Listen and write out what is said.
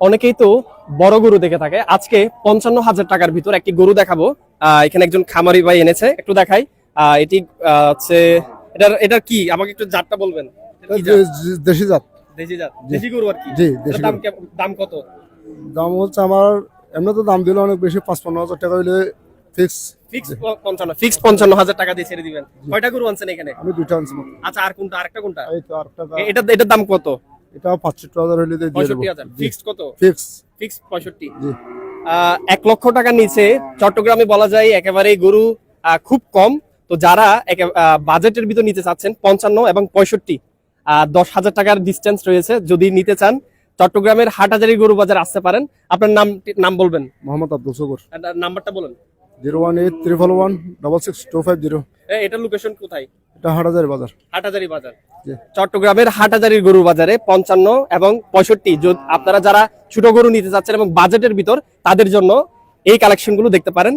অনেকেই তো বড় গরু দেখে থাকে। আজকে 55,000 টাকার ভিতর একটি গরু দেখাবো। এখানে একজন খামারি ভাই এনেছে, একটু দেখাই। এটি হচ্ছে এটার কি, আমাকে একটু জাতটা বলবেন? এটা কি জাত? দেশি জাত। দেশি জাত, দেশি গরু আর কি। জি, এটার দেশি দাম গরু। দাম কত? দাম হচ্ছে আমার এমনি তো দাম দিলে অনেক বেশি, 55,000 টাকা হইলে ফিক্স। ফিক্স 55, ফিক্স 55,000 টাকা দিয়ে ছেড়ে দিবেন। কয়টা গরু আনছেন এখানে? আমি দুইটা আনছি। আচ্ছা, আর কোনটা, আরেকটা কোনটা? এই তো আরেকটা এটার দাম কত? এটা 65,000 হইলে দিয়ে দেবো। 65,000। ফিক্স কত? ফিক্স। ফিক্স 65। জি। 1 লক্ষ টাকার নিচে চট্টগ্রামে বলা যায় একেবারে গরু খুব কম। তো যারা বাজেটের ভিতর নিতে চাচ্ছেন 55 এবং 65, 10,000 টাকার ডিস্টেন্স রয়েছে। যদি নিতে চান চট্টগ্রামের হাটহাজারী গরু বাজার আসতে পারেন। আপনার নাম বলবেন? মোহাম্মদ আব্দুল সবুর। নাম্বারটা বলেন। 018-111-166-250। এটার লোকেশন কোথায়? এটা হাটহাজারী বাজার। হাটহাজারী বাজার। জি। চট্টগ্রামের হাটহাজারীর গরু বাজারে 55 এবং 65, আপনারা যারা ছোট গরু নিতে চাচ্ছেন এবং বাজেটের ভিতর, তাদের জন্য এই কালেকশনগুলো দেখতে পারেন।